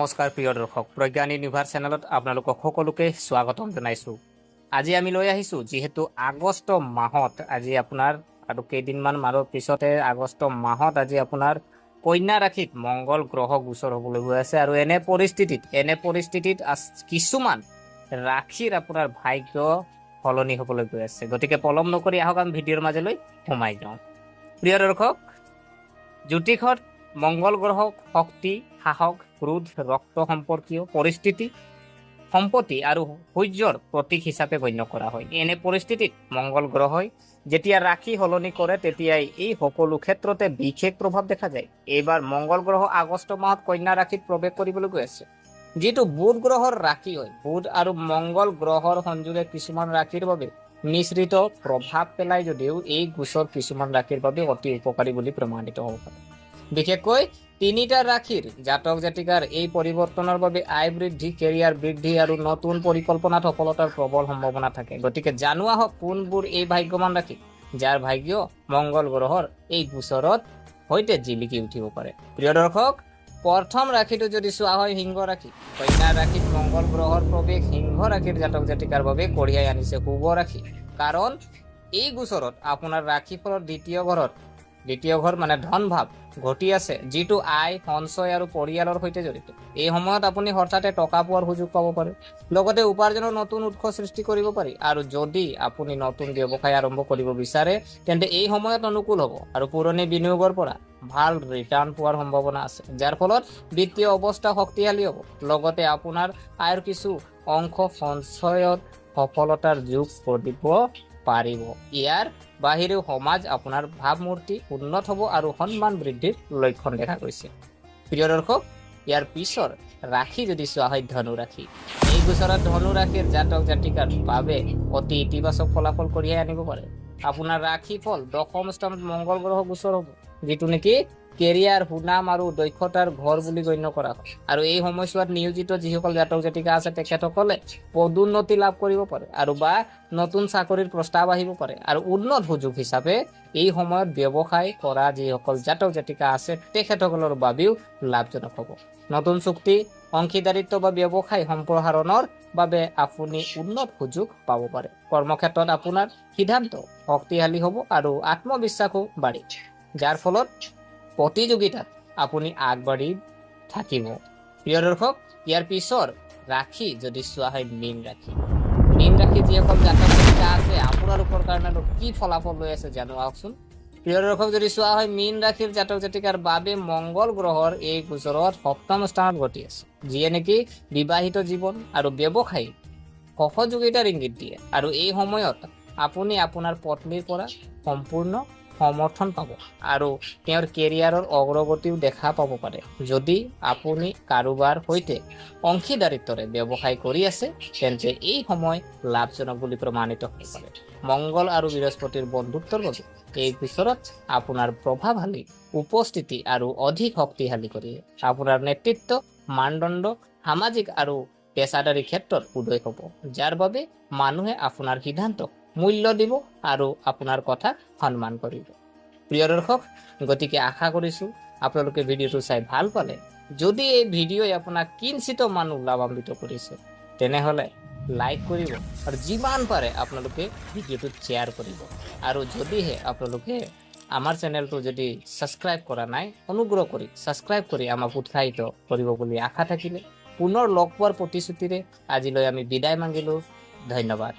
নমস্কাৰ প্ৰিয় দৰ্শক, প্ৰজ্ঞান ইউনিভাৰ্ছ চেনেলত আপোনালোকক সকলোকে স্বাগতম জনাইছোঁ। আজি আমি লৈ আহিছোঁ, যিহেতু আগষ্ট মাহত আজি আপোনাৰ আৰু কেইদিনমান মাহৰ পিছতে আগষ্ট মাহত আজি আপোনাৰ কন্যা ৰাশিত মংগল গ্ৰহ গোচৰ হ'বলৈ গৈ আছে। আৰু এনে পৰিস্থিতিত কিছুমান ৰাশিৰ আপোনাৰ ভাগ্য সলনি হ'বলৈ গৈ আছে। গতিকে পলম নকৰি আহক আমি ভিডিঅ'ৰ মাজলৈ সোমাই যাওঁ। প্ৰিয় দৰ্শক, জ্যোতিষত মংগল গ্ৰহক শক্তি, সাহস, ক্ৰোধ, ৰক্ত সম্পৰ্কীয় পৰিস্থিতি, সম্পত্তি আৰু সূৰ্যৰ প্ৰতীক হিচাপে গণ্য কৰা হয়। এনে পৰিস্থিতিত মংগল গ্ৰহই যেতিয়া ৰাশি সলনি কৰে তেতিয়াই এই সকলো ক্ষেত্ৰতে বিশেষ প্ৰভাৱ দেখা যায়। এইবাৰ মংগল গ্ৰহ আগষ্ট মাহত কন্যা ৰাশিত প্ৰৱেশ কৰিবলৈ গৈ আছে, যিটো বুধ গ্ৰহৰ ৰাশি হয়। বুধ আৰু মংগল গ্ৰহৰ সংযোগে কিছুমান ৰাশিৰ বাবে মিশ্ৰিত প্ৰভাৱ পেলাই যদিও এই গোচৰ কিছুমান ৰাশিৰ বাবে অতি উপকাৰী বুলি প্ৰমাণিত হ'ব পাৰে। বিশেষকৈ তিনিটা ৰাশিৰ জাতক জাতিকাৰ এই পৰিৱৰ্তনৰ বাবে আয় বৃদ্ধি, কেৰিয়াৰ বৃদ্ধি আৰু নতুন পৰিকল্পনাত সফলতাৰ প্ৰবল সম্ভাৱনা থাকে। গতিকে জানো আহক কোনবোৰ এই ভাগ্যৱান ৰাশি যাৰ ভাগ্য মংগল গ্ৰহৰ এই গোচৰত সৈতে জিলিকি উঠিব পাৰে। প্ৰিয় দৰ্শক, প্ৰথম ৰাশিটো যদি চোৱা হয় সিংহ ৰাশি। কন্যা ৰাশিত মংগল গ্ৰহৰ প্ৰৱেশ সিংহ ৰাশিৰ জাতক জাতিকাৰ বাবে কঢ়িয়াই আনিছে শুভ ৰাশি। কাৰণ এই গোচৰত আপোনাৰ ৰাশিফলৰ দ্বিতীয় ঘৰ মানে ধন ভাৱ ঘটি আছে, যিটো আয়, সঞ্চয় আৰু পৰিয়ালৰ সৈতে জড়িত। এই সময়ত আপুনি হঠাতে টকা পোৱাৰ সুযোগ পাব পাৰে, লগতে উপাৰ্জনৰ নতুন উৎস সৃষ্টি কৰিব পাৰি। আৰু যদি আপুনি নতুন ব্যৱসায় আৰম্ভ কৰিব বিচাৰে তেন্তে এই সময়ত অনুকূল হ'ব আৰু পুৰণি বিনিয়োগৰ পৰা ভাল ৰিটাৰ্ণ পোৱাৰ সম্ভাৱনা আছে, যাৰ ফলত বিত্তীয় অৱস্থা শক্তিশালী হ'ব। লগতে আপোনাৰ আয়ৰ কিছু অংশ সঞ্চয়ত সফলতাৰ যোগ কৰিব পাৰিব। ইয়াৰ বাহিৰেও সমাজ আপোনাৰ ভাৱমূৰ্তি উন্নত হ'ব আৰু সন্মান বৃদ্ধিৰ লক্ষণ দেখা গৈছে। প্ৰিয় দৰ্শক, ইয়াৰ পিছৰ ৰাশি যদি চোৱা হয় ধনু ৰাশি। এই গোচৰত ধনু ৰাশিৰ জাতক জাতিকাৰ বাবে অতি ইতিবাচক ফলাফল কঢ়িয়াই আনিব পাৰে। আপোনাৰ ৰাশিফল দশম স্থানত মংগল গ্ৰহ গোচৰ হ'ব, যিটো নেকি কেৰিয়াৰ, সুনাম আৰু দক্ষতাৰ ঘৰ বুলি গণ্য কৰা হয়। আৰু এই সময়ছোৱাত নিয়োজিত যিসকল জাতক জাতিকা আছে তেখেতসকলে পদোন্নতি লাভ কৰিব পাৰে আৰু বা নতুন চাকৰিৰ প্ৰস্তাৱ আহিব পাৰে। আৰু উন্নত সুযোগ হিচাপে এই সময়ত ব্যৱসায় কৰা যিসকল জাতক জাতিকা আছে তেখেতসকলৰ বাবেও লাভজনক হ'ব। নতুন চুক্তি, অংশীদাৰিত্ব বা ব্যৱসায় সম্প্ৰসাৰণৰ বাবে আপুনি উন্নত সুযোগ পাব পাৰে। কৰ্মক্ষেত্ৰত আপোনাৰ সিদ্ধান্ত শক্তিশালী হ'ব আৰু আত্মবিশ্বাসো বাঢ়িব, যাৰ ফলত প্ৰতিযোগিতাত আপুনি আগবাঢ়ি থাকিব। প্ৰিয় দৰ্শক, ইয়াৰ পিছৰ ৰাশি যদি চোৱা হয় মীন ৰাশি। মীন ৰাশি যিসকল জাতক জাতিকা আছে আপোনালোকৰ কাৰণে কি ফলাফল লৈ আছে জানো আহকচোন। প্ৰিয় দৰ্শক, যদি চোৱা হয় মীন ৰাশিৰ জাতক জাতিকাৰ বাবে মংগল গ্ৰহৰ এই গোচৰত সপ্তম স্থানত ঘটি আছে, যিয়ে নেকি বিবাহিত জীৱন আৰু ব্যৱসায়ী সহযোগিতাৰ ইংগিত দিয়ে। আৰু এই সময়ত আপুনি আপোনাৰ পত্নীৰ পৰা সম্পূৰ্ণ সমৰ্থন পাব আৰু তেওঁৰ কেৰিয়াৰৰ অগ্ৰগতিও দেখা পাব পাৰে। যদি আপুনি কাৰোবাৰ সৈতে অংশীদাৰিত্বৰে ব্যৱসায় কৰি আছে তেন্তে এই সময় লাভজনক বুলি প্ৰমাণিত হ'ব পাৰে। মংগল আৰু বৃহস্পতিৰ বন্ধুত্বৰ বাবে এই গোচৰত আপোনাৰ প্ৰভাৱশালী উপস্থিতি আৰু অধিক শক্তিশালী কৰি আপোনাৰ নেতৃত্ব মানদণ্ড সামাজিক আৰু পেছাদাৰী ক্ষেত্ৰত উদয় হ'ব, যাৰ বাবে মানুহে আপোনাৰ সিদ্ধান্তক মূল্য দিব আৰু আপোনাৰ কথা সন্মান কৰিব। প্ৰিয় দৰ্শক, গতিকে আশা কৰিছোঁ আপোনালোকে ভিডিঅ'টো চাই ভাল পালে। যদি এই ভিডিঅ'ই আপোনাক কিঞ্চিত মানুহ লাভান্বিত কৰিছে তেনেহ'লে লাইক কৰিব আৰু যিমান পাৰে আপোনালোকে ভিডিঅ'টো শ্বেয়াৰ কৰিব। আৰু যদিহে আপোনালোকে আমাৰ চেনেলটো যদি ছাবস্ক্ৰাইব কৰা নাই, অনুগ্ৰহ কৰি ছাবস্ক্ৰাইব কৰি আমাক উৎসাহিত কৰিব বুলি আশা থাকিলে পুনৰ লগ পোৱাৰ প্ৰতিশ্ৰুতিৰে আজিলৈ আমি বিদায় মাগিলোঁ। ধন্যবাদ।